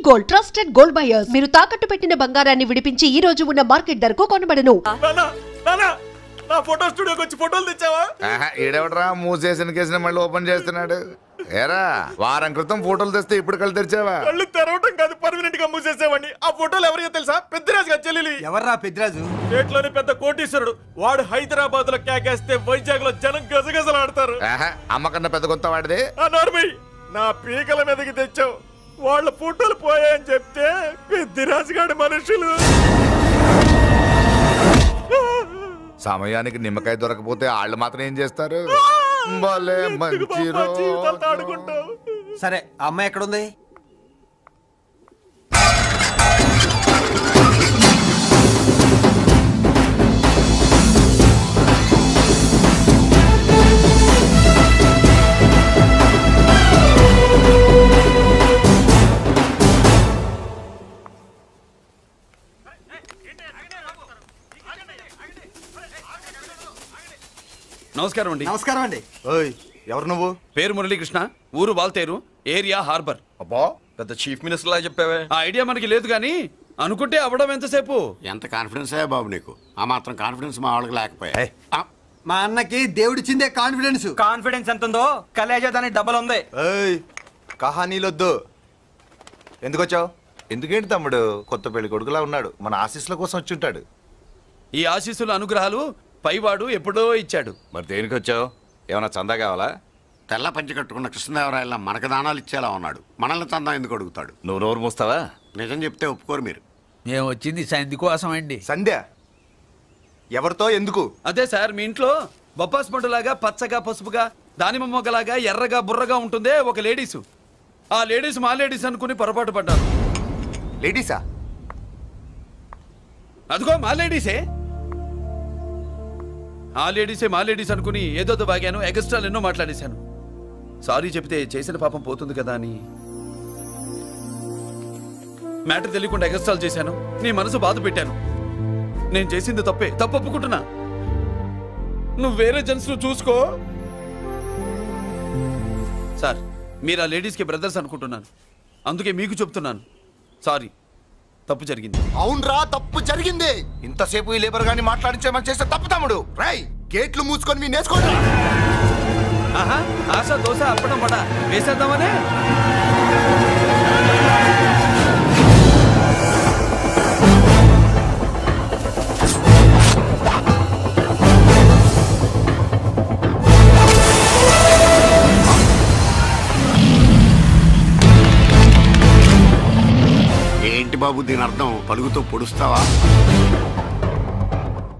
Gold, trusted gold buyers. మీరు తాకట్టు పెట్టిన బంగారాన్ని విడిపించి ఈ రోజు ఉన్న మార్కెట్ ధరకు కొనబడను. నా ఫోటో స్టూడియోకి వచ్చి ఫోటోలు తెచ్చావా? ఈడెవడరా మూసేసిన కేసుని మళ్ళీ ఓపెన్ చేస్తున్నాడు? ఏరా వారం క్రితం ఫోటోలు తెస్తే ఇప్పుడు కళ్ళు తెరిచావా? కళ్ళు తెరవటం కాదు, పర్మనెంట్ గా మూసేసేవాడిని. ఆ ఫోటోలు ఎవరికో తెలుసా? పెద్దిరాజు గారి చెల్లెలి. ఎవర్రా పెద్దిరాజు? స్టేట్లోని పెద్ద కోటీశ్వరుడు. వాడు హైదరాబాద్ లో కేకేస్తే వైజాగ్ లో జనం గజగజలాడతారు. అమ్మకన్నా పెద్ద కొత్త వాడిదే. నా పీకల మీదకి తెచ్చావు. వాళ్ళ ఫోటోలు పోయాయని చెప్తే పెద్దిరాజు గారి మనుషులు సమయానికి నిమ్మకాయ దొరకపోతే వాళ్ళు మాత్రం ఏం చేస్తారు? సరే అమ్మాయి ఎక్కడుంది? నమస్కారం అండి. నమస్కారం అండి. ఎవరు నువ్వు? పేరు మురళీకృష్ణ, ఊరు వాల్తేరు, ఏరియా హార్బర్. అబ్బా పెద్ద చీఫ్ మినిస్టర్ లా చెప్పావే. ఆ ఐడియా మనకి లేదు కానీ అనుకుంటే అవ్వడం ఎంతసేపు? ఎంత కాన్ఫిడెన్స్ అయ్యా బాబు నీకు? ఆ మాత్రం కాన్ఫిడెన్స్ మా వాళ్ళకి లేకపోయా? మా అన్నకి దేవుడిచ్చిందే కాన్ఫిడెన్స్. కాన్ఫిడెన్స్ ఎంత ఉందో కలేజా దాని డబల్ ఉంది. కహానీలొద్దు. ఎందుకు వచ్చావు? ఎందుకేంటి తమ్ముడు? కొత్త పెళ్లి కొడుకులా ఉన్నాడు. మన ఆశీస్సుల కోసం వచ్చి ఉంటాడు. ఈ ఆశీస్సుల అనుగ్రహాలు పైవాడు ఎప్పుడో ఇచ్చాడు. మరి దేనికి వచ్చావు? ఏమన్నా చందా కావాలా? తెల్ల పంచి కట్టుకున్న కృష్ణదేవరాయల మనకు దానాలు ఇచ్చేలా ఉన్నాడు. మనల్ని చందా ఎందుకు అడుగుతాడు? నువ్వు నోరు మూస్తావా? నిజం చెప్తే ఒప్పుకోరు మీరు. మేము వచ్చింది సంధి కోసం అండి. సంధ్య ఎవరితో ఎందుకు? అదే సార్, మీ ఇంట్లో బొప్పాస్ పండులాగా పచ్చగా పసుపుగా దానిమ్మ మొగ్గలాగా ఎర్రగా బుర్రగా ఉంటుందే ఒక లేడీసు. ఆ లేడీస్ మా లేడీస్ అనుకుని పొరపాటు పడ్డాను. లేడీసా? అదిగో మా లేడీసే. ఆ లేడీసే మా లేడీస్ అనుకుని ఏదో బాగాను, ఎగస్ట్రాలు ఎన్నో మాట్లాడేశాను. సారీ చెప్తే చేసిన పాపం పోతుంది కదా అని మ్యాటర్ తెలియకుండా ఎగస్ట్రాలు చేశాను. నీ మనసు బాధ పెట్టాను. నేను చేసింది తప్పే, తప్పు ఒప్పుకుంటున్నా. నువ్వు వేరే జెంట్స్ ను చూసుకో. సార్, మీరు ఆ లేడీస్కి బ్రదర్స్ అనుకుంటున్నాను, అందుకే మీకు చెప్తున్నాను. సారీ, తప్పు జరిగింది. అవునరా, తప్పు జరిగింది. ఇంతసేపు ఈ లేబర్ గాని మాట్లాడించేమని చేస్తే తప్పు తమ్ముడు. రై గేట్లు మూసుకొని మీ నేర్చుకోండి. ఆహా, ఆశ దోశ అప్పడం పడ వేసేద్దామనే. ఏంటి బాబు దీని అర్థం? పలుగుతో పొడుస్తావా?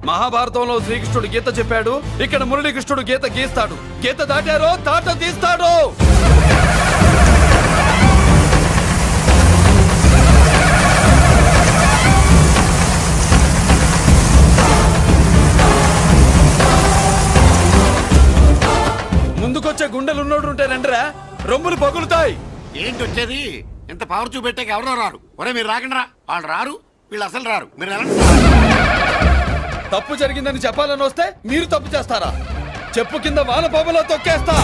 మహాభారతంలో శ్రీకృష్ణుడు గీత చెప్పాడు, ఇక్కడ మురళీకృష్ణుడు గీత గీస్తాడు. గీత దాటారో తాట తీస్తాడు. ముందుకొచ్చే గుండెలున్నోడు ఉంటే రండిరా, రొమ్ములు పగులుతాయి. ఏంటి వచ్చేది? ఇంత పవర్ చూపెట్టాక ఎవరో రారు. ఒరే మీరు రాకండి రా. వాళ్ళు రారు, వీళ్ళు అసలు రారు. మీరు ఎలా? తప్పు జరిగిందని చెప్పాలని వస్తే మీరు తప్పు చేస్తారా? చెప్పు కింద వాన పాపలో తొక్కేస్తా.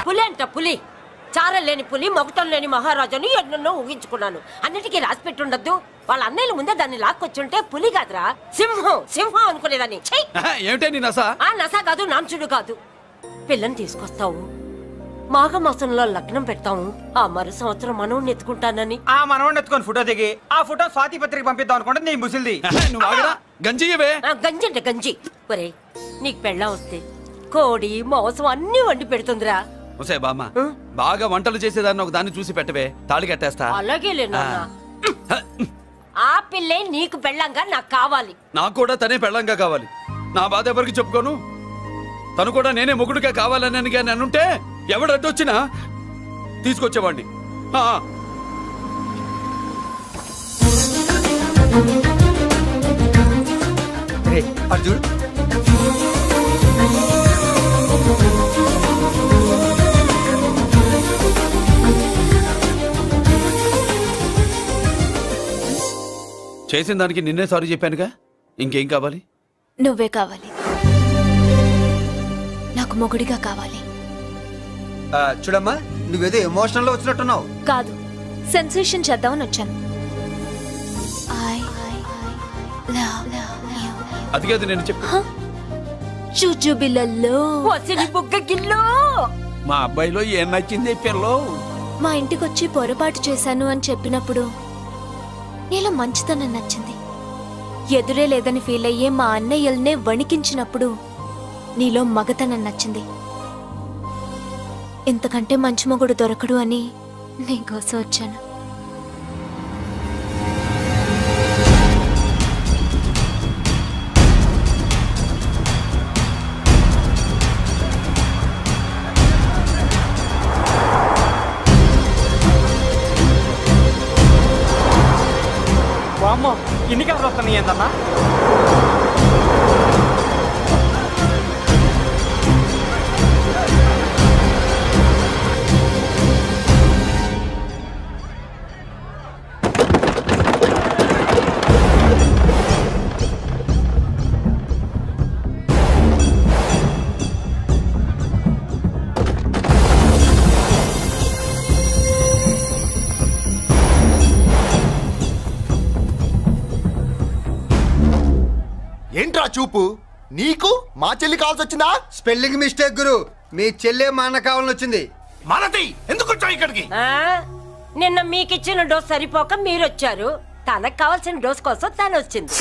పులి అంట పులి, చారం లేని పులి, మొగటం లేని మహారాజుని ఎన్నెన్నో ఊహించుకున్నాను. అన్నిటికీ రాసి పెట్టుండద్దు. వాళ్ళ అన్నయ్యల ముందే దాన్ని లాక్కొచ్చుంటే పులి కాదురా, సింహం సింహం అనుకునేదాన్ని. ఏమిటే నీ నస? ఆ నస కాదు, నాంచుడు కాదు. పిల్లని తీసుకొస్తావు, మాఘమాసంలో లగ్నం పెడతాము, ఆ మరు సంవత్సరం మనోడిని ఎత్తుకుంటానని. ఆ మనోడిని ఎత్తుకొని ఫోటో దిగి ఆ ఫోటో స్వాతి పత్రిక పంపిద్దాం అనుకుంటే నీ ముసిల్ది. గంజి అంటే గంజి. ఒరే, నీకు పెళ్ళం వస్తే కోడి మాంసం అన్ని వండి పెడుతుందిరా. బామ్మ, బాగా వంటలు చేసేదాన్ని ఒక దాన్ని చూసి పెట్టవే, తాళి కట్టేస్తా. అలాగే లేనా? ఆ పిల్లే నీకు పెళ్ళంగా నాకు కావాలి. నాకు కూడా తనే పెళ్ళంగా కావాలి. నా బాధ ఎవరికి చెప్పుకోను. తను కూడా నేనే మొగుడుగా కావాలని కానీ అనుంటే ఎవడు అడ్డొచ్చినా తీసుకొచ్చేవాడిని. అర్జున్ చేసిన దానికి నిన్నే సారీ చెప్పానుగా, ఇంకేం కావాలి? నువ్వే కావాలి, నాకు మొగుడిగా కావాలి. చూడమ్మా, నువ్వేదో ఎమోషనల్ లో వచ్చినట్టున్నావు. కాదు, సెన్సేషన్ చేద్దామని వచ్చాను. అది కాదు నేను చెప్పు. చుజుబిలల్లో మా అబ్బాయిలో ఏం నచ్చింది పిల్లో? మా ఇంటికొచ్చి పొరపాటు చేశాను అని చెప్పినప్పుడు నీలో మంచితనం నచ్చింది. ఎదురే లేదని ఫీల్ అయ్యే మా అన్నయ్యల్నే వణికించినప్పుడు నీలో మగతనం నచ్చింది. ఇంతకంటే మంచి మొగుడు దొరకడు అని నీకోసం వచ్చాను. అమ్మో, ఇన్ని కలర్లు వస్తున్నాయి ఏంటన్నా? ఏంట్రా చూపు? నీకు మా చెల్లి కావాల్సి వచ్చిందా? స్పెల్లింగ్ మిస్టేక్ గురు. మీ చెల్లె మా అన్న కావాలని వచ్చింది. మనది ఎందుకు వచ్చావు ఇక్కడికి? నిన్న మీకిచ్చిన డోస్ సరిపోక మీరొచ్చారు. తనకు కావాల్సిన డోస్ కోసం తను వచ్చింది.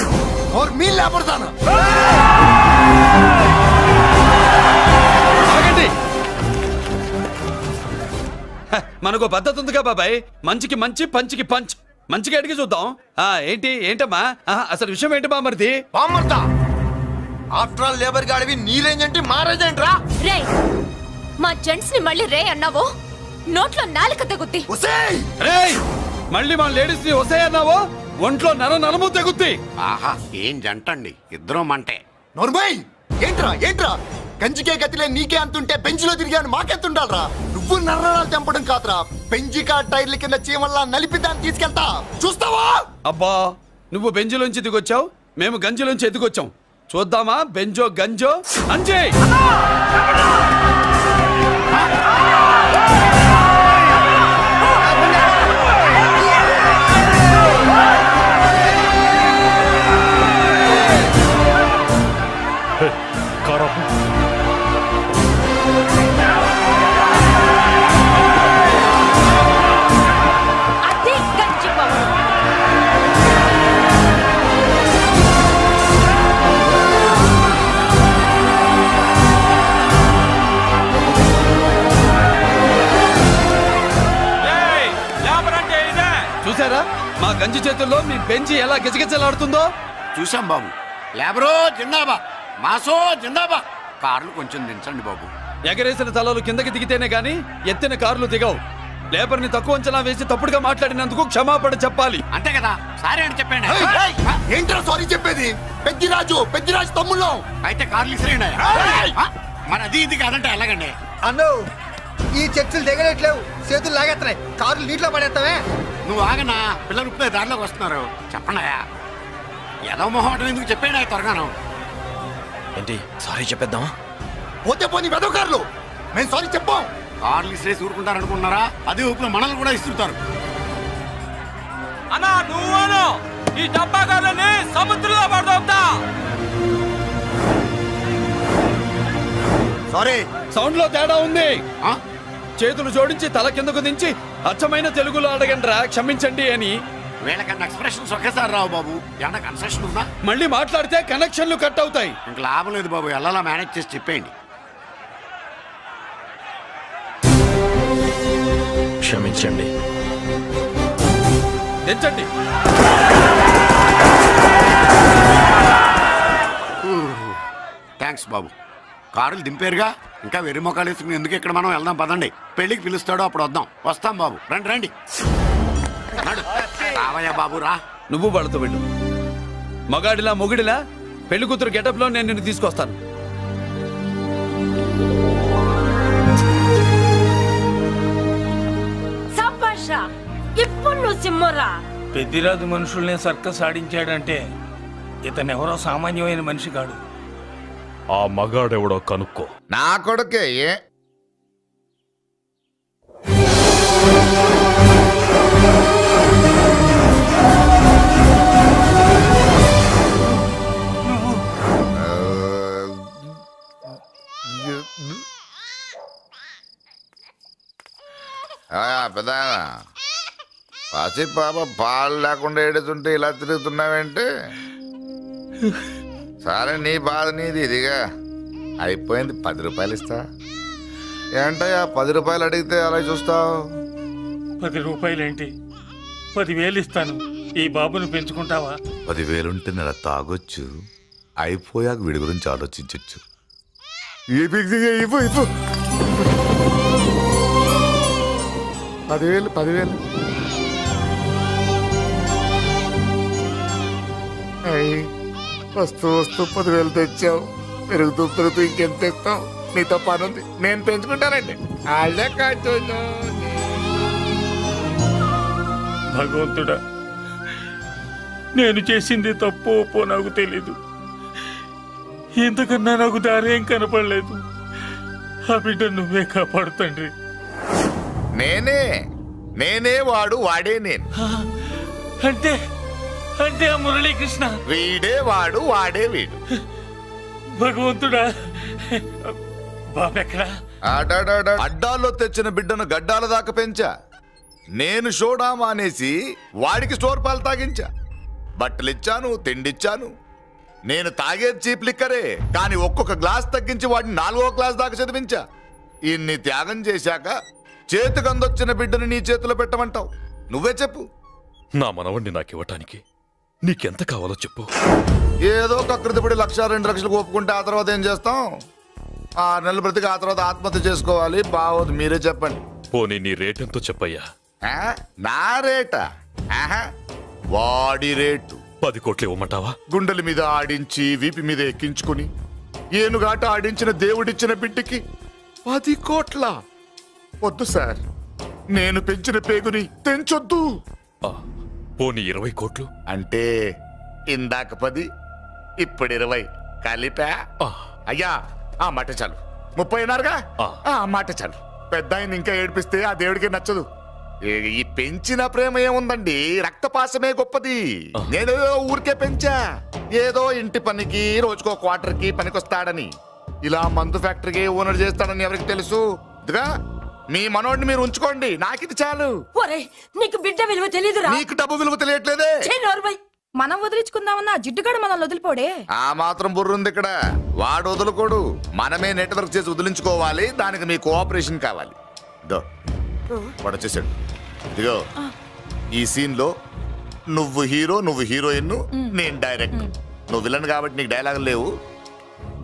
మనకు పద్ధతి ఉందిగా బాబాయ్, మంచికి మంచి పంచికి పంచ్. మంచిగా అడిగి చూద్దాం. ఏంటమ్మా అసలు విషయం ఏంటి బామర్ది? ఆఫ్టర్ ఆల్ లేబర్ గాడివి నీ రేంజ్ ఏంటి, మా రేంజ్ ఏంట్రా? రే, మా జెంట్స్ ని మళ్ళీ రే అన్నావో నోట్లో నాలుక తెగుద్ది. మళ్ళీ మా లేడీస్ ని వసే అన్నావో ఒంట్లో నరము తెగుద్ది. ఆహా, ఏం జంటండి, ఇద్దరం మంటే. నోర్మయ్, ఏంట్రా కంచికే గతిలే నీకే అంతుంటే బెంచ్లో తిరిగాను మాకెంతుండాలరా? నువ్వు నర్రాలు తెంపడం కాదురా, బెంజికా టైర్ల కింద చీమల్లా నలిపి దాన్ని తీసుకెళ్తా, చూస్తావా? అబ్బా, నువ్వు బెంజులోంచి దిగొచ్చావు, మేము గంజిలోంచి ఎదిగొచ్చాం. చూద్దామా బెంజో గంజో అంజే. చూసారా మా గంజి చేతుల్లో మీ బెంచి ఎలా గిజగిజలాడుతుందో? చూసాం బాబు. లేబరో జిందాబా, మాసో జిందాబా. కార్లు కొంచెం దించండి బాబు. ఎగరేసిన తలలు కిందకి దిగితేనే గాని ఎత్తిన కార్లు దిగవు. లేబర్ ని తక్కువ అంచనా వేసి తప్పుడుగా మాట్లాడినందుకు క్షమాపణ చెప్పాలి. అంతే కదా, సారీ అని చెప్పండి. ఏంట్రా సారీ చెప్పేది? పెద్దిరాజు తమ్ముళ్ళు అయితే కార్లు ఇసిరేయండి. మరి అది ఇది కాదంటే ఎలాగండి? అన్నో, ఈ చర్చలు దిగలేట్లేవు, చేతులు లాగేస్తున్నాయి, కార్లు నీటిలో పడేస్తావే. నువ్వు ఆగనా, పిల్లలు ఇప్పుడే దారిలోకి వస్తున్నారు. చెప్పండియా, ఏదో మొహం ఎందుకు చెప్పాడు త్వరగాను. ఏంటి సారీ చెప్పేద్దామా? పోతే పోనీ వెదవ కార్లు, మేము సారీ చెప్పాం. కార్లు ఇసిరేసి ఊరుకుంటారనుకున్నారా? అదే ఊపిలో మనల్ని కూడా ఇస్తుంటారు. అన్నా నువ్వు ఈ డబ్బా కార్లని సముద్రంలో పడతా. సారీ, సౌండ్ లో తేడా ఉంది. చేతులు జోడించి తల కిందకు దించి అచ్చమైన తెలుగులో అడగండి రా క్షమించండి అని. వీళ్ళకన్నా ఎక్స్ప్రెషన్స్ ఒకేసారి రావు బాబు. ఏమన్నా కన్సెషన్ ఉందా? మళ్ళీ మాట్లాడితే కనెక్షన్లు కట్ అవుతాయి. ఇంక లాభం లేదు బాబు, ఎలా మేనేజ్ చేసి చెప్పేయండి. క్షమించండి. తెచ్చండి. థ్యాంక్స్ బాబు. కారులు దింపారుగా, ఇంకా వెర్రి మొక్కలు వేసుకుని ఎందుకు ఇక్కడ మనం వెళ్దాం పదండి. పెళ్లికి పిలుస్తాడో అప్పుడు వద్దాం. వస్తాం బాబు, రండి రండి. రావయ్యా బాబు రా. నువ్వు వాళ్ళతో వెళ్ళు. మగాడిలా మొగుడిలా పెళ్లి కూతురు గెటప్ లో నేను నిన్ను తీసుకొస్తాను. సభాషా, ఇప్పుడు నువ్వు సింహరా. పెద్దిరాజు మనుషుల్ని సర్కస్ ఆడించాడంటే ఇతనెవరో సామాన్యమైన మనిషి కాడు. ఆ మగాడెవడో కనుక్కో. నా కొడుకే పెద్ద పసి పాప పాలు లేకుండా ఏడుతుంటే ఇలా తిరుగుతున్నావేంటి? సరే నీ బాధ నీది, ఇదిగా అయిపోయింది. 10 రూపాయలు ఇస్తా. ఏంటయ్యా 10 రూపాయలు అడిగితే అలా చూస్తావు? 10 రూపాయలేంటి, 10,000 ఇస్తాను. ఈ బాబును పెంచుకుంటావా? 10,000 ఉంటే నెల తాగొచ్చు, అయిపోయాక వీడి గురించి ఆలోచించచ్చు. 10,000 వస్తూ 10,000 తెచ్చావు. పెరుగుతూ ఇంకెంత తెస్తావు? నీతో పని ఉంది, నేను పెంచుకుంటానండి. భగవంతుడా, నేను చేసింది తప్పు ఒప్పో నాకు తెలీదు. ఇంతకన్నా నాకు దారేం కనపడలేదు. ఆ బిడ్డ నువ్వే కాపాడు తండ్రి. నేనే వాడు, వాడే నేను. అంటే అంటే ఆ మురళీకృష్ణ వీడే వాడు, వాడే వీడు. భగవంతుడా, బాబెక్కడా? అడ్డాల్లో తెచ్చిన బిడ్డను గడ్డాల దాకా పెంచా. నేను షోడా మానేసి వాడికి స్టోర్ పాలు తాగించా. బట్టలిచ్చాను, తిండిచ్చాను. నేను తాగేది చీప్ లిక్కరే, కానీ ఒక్కొక్క గ్లాస్ తగ్గించి వాడిని 4వ క్లాస్ దాకా చదివించా. ఇన్ని త్యాగం చేశాక చేతికి అందొచ్చిన బిడ్డను నీ చేతిలో పెట్టమంటావు? నువ్వే చెప్పు. నా మనవణ్ణి నాకివ్వటానికి నీకెంత కావాలో చెప్పు. ఏదో కకృతిపడి 1,00,000 2 లక్షలకు ఒప్పుకుంటే ఆ తర్వాత ఏం చేస్తాం? 6 నెలలు బ్రతికి ఆ తర్వాత ఆత్మహత్య చేసుకోవాలి. బావోదు, మీరే చెప్పండి. పోనీ నీ రేటెంతో చెప్పయ్యా. నా రేటా? వాడి రేటు 10 కోట్లు ఇవ్వమంటావా? గుండెల మీద ఆడించి వీపి మీద ఎక్కించుకుని ఏనుగాట ఆడించిన దేవుడిచ్చిన బిడ్డకి 10 కోట్ల? వద్దు సార్, నేను పెంచిన పేగుని తెంచొద్దు. పోనీ 20 కోట్లు? అంటే ఇందాక 10, ఇప్పుడు 20 కలిపా? అయ్యా ఆ మాట చాలు. 30 అన్నారుగా, ఆ మాట చాలు. పెద్ద ఆయన ఇంకా ఏడిపిస్తే ఆ దేవుడికి నచ్చదు. ఈ పెంచిన ప్రేమ ఏముందండి, రక్తపాసమే గొప్పది. నేనేదో ఊరికే పెంచా, ఏదో ఇంటి పనికి రోజుకో క్వార్టర్కి పనికొస్తాడని. ఇలా మందు ఫ్యాక్టరీకి ఓనర్ చేస్తాడని ఎవరికి తెలుసు? ఇదిగా మీ మనోడిని మీరు ఉంచుకోండి, నాకిది చాలు. నీకు బిడ్డ విలువ తెలియదురా? నీకు డబ్బు విలువ తెలియట్లేదే. మనం వదిలించుకుందామన్నా జిడ్డుగాడు మనం వదిలిపోడే. ఆ మాత్రం బుర్రుంది ఇక్కడ. వాడు వదులుకోడు, మనమే నెట్వర్క్ చేసి వదిలించుకోవాలి. దానికి మీ కోఆపరేషన్ కావాలి. వాడు వచ్చేసాడు. ఇదిగో ఈ సీన్ లో నువ్వు హీరో, నువ్వు హీరోయిన్, నేను డైరెక్ట్. నువ్వు విలన్ కాబట్టి నీకు డైలాగ్ లేవు.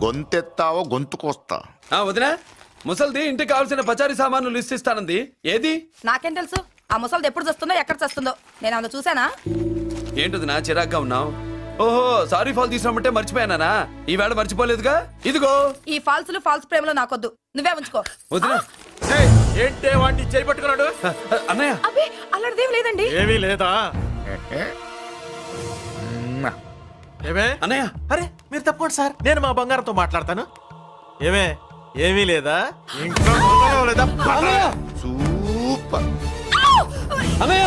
గొంతెత్తావో గొంతుకొస్తా. వదినా, ముసల్ది ఇంటికి కావాల్సిన పచారీ సామాన్లు లిస్ట్ ఇస్తానంది. ఏది? నాకేం తెలుసు? ఆ ముసలిది ఎప్పుడు చస్తుందో ఎక్కడ చస్తుందో నేను అందులో చూసానా? ఏంటది నా చిరాగ్గా ఉన్నావు? ఓహో, సారీ ఫాల్ తీసినట్టే మర్చిపోయానా? ఈవేళ మర్చిపోలేదుగా. ఇదిగో ఈ ఫాల్స్లు ఫాల్స్ ప్రేమలో నాకొద్దు, నువ్వే ఉంచుకో. వదినా, ఏంటే వాడిని చేయి పట్టుకున్నాడు? అన్నయ్య, అబ్బే అలాంటిదేం లేదండి. ఏమీ లేదా? ఏమే అన్నయ్య? అరే మీరు తప్పకుండా సార్, నేను మా బంగారంతో మాట్లాడతాను. ఏమే ఏమీ లేదా? ఇంకా లేదా? సూపర్ అన్నయ్య,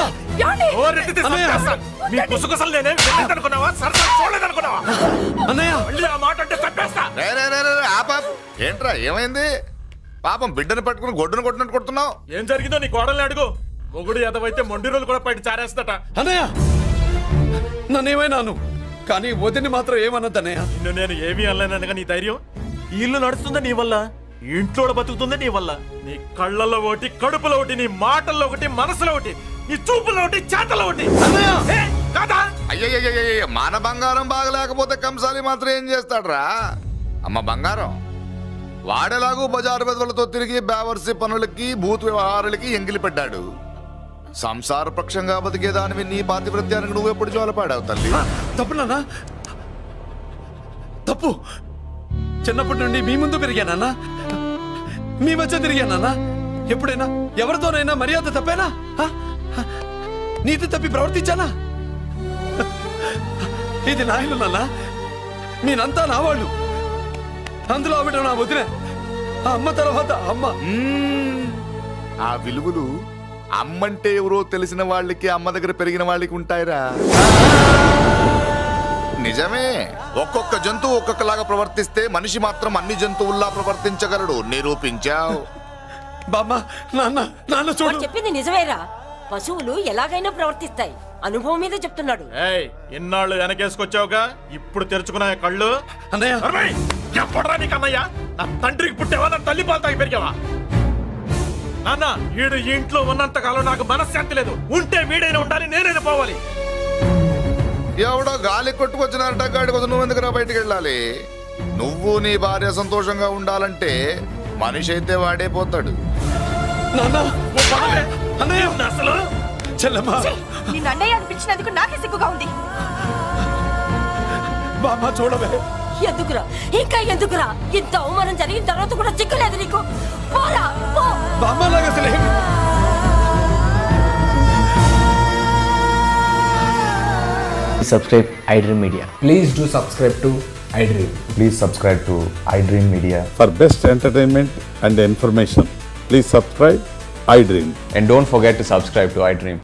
మీ పుసుగుసలు నేనేం అనుకున్నావా? సరదా చూడలేదనుకున్నావా? అన్నయ్య, ఆ మాట అంటే తప్పేస్తా. ఏంట్రా ఏమైంది? పాపం బిడ్డను పట్టుకుని గొడ్డును కొట్టినట్టు కొడుతున్నావు. ఏం జరిగిందో నీ కోడల్ని అడుగు. మొగుడు ఎదవైతే మొండి రోజులు కూడా బయట చారేస్తట. అన్నయ్య, నన్నేమైనాను కానీ వదిని మాత్రం ఏమన్నది అన్నయ్య. నిన్ను నేను ఏమీ అనలేనగా నీ ధైర్యం. ఈ ఇల్లు నడుస్తుందా నీ వల్ల, ఇంట్లో బతుకుతుందా నీ వల్ల. నీ కళ్ళల్లో ఒకటి, కడుపులో ఒకటి, నీ మాటల్లో ఒకటి, మనసులో ఒకటి, నీ చూపులో ఒకటి, చేతల్లో ఒకటి. అయ్యయ్యయ్యయ్య, మన బంగారం బాగలేకపోతే కంసాలి మాత్రం ఏం చేస్తాడ్రా? అమ్మ బంగారం, వాడేలాగూ బజారు బెదవులతో తిరిగి బేవర్సి పనులకి భూత వ్యవహారాలకి ఎంగిలి పడ్డాడు. సంసార పక్షంగా బతికేదానివి నీ పాతివృత్యానికి నువ్వెప్పుడు జ్వాలపాడావు తల్లి? తప్పు నాన్న, తప్పు. చిన్నప్పటి నుండి మీ ముందు పెరిగానన్నా, మీ మధ్య తిరిగానన్నా. ఎప్పుడైనా ఎవరితోనైనా మర్యాద తప్పేనా? నీతి తప్పి ప్రవర్తించానా? ఇది నా ఇల్లు నాన్న, మీరంతా నా వాళ్ళు. అందులో ఆవిడ నా వదిలే, ఆ అమ్మ తర్వాత అమ్మ. ఆ విలువలు అమ్మంటే ఎవరో తెలిసిన వాళ్ళకి, అమ్మ దగ్గర పెరిగిన వాళ్ళకి ఉంటాయిరా. నిజమే, ఒక్కొక్క జంతువు ఒక్కొక్కలాగా ప్రవర్తిస్తే మనిషి మాత్రం అన్ని జంతువుల్లా ప్రవర్తించగలడు. నిరూపించావు. చెప్పింది నిజమేరా. పశువులు ఎలాగైనా ప్రవర్తిస్తాయి. అనుభవం మీద చెప్తున్నాడు. ఇన్నాళ్ళు వెనకేసుకొచ్చావుగా, ఇప్పుడు తెరుచుకున్నాయ కళ్ళు. ఎప్పుడరా నీకన్నయ్యా? నా తండ్రికి పుట్టేవా? నా తల్లి పాలు తాగి పెరిగావా? నాన్న, వీడు ఈ ఇంట్లో ఉన్నంత కాలం నాకు మనశ్శాంతి లేదు. ఉంటే వీడైనా ఉండాలి, నేనైనా పోవాలి. ఎవడో గాలి కొట్టుకొచ్చినారట, గాడి కోసం నువ్వు ఎందుకురా బయటికి వెళ్ళాలి? నువ్వు నీ భార్య సంతోషంగా ఉండాలంటే మనిషి అయితే వాడే పోతాడు. నిన్ను అన్నయ్య అనిపించినందుకు నాకే సిగ్గుగా ఉంది. చూడవే, ఎందుకురా ఇంకా ఎందుకురా? ఇంత అవమానం జరిగిన తర్వాత కూడా చిక్కలేదు నీకు? పోరా, పో. Subscribe iDream Media. Please do subscribe to iDream. Please subscribe to iDream Media. For best entertainment and information, please subscribe iDream. And don't forget to subscribe to iDream.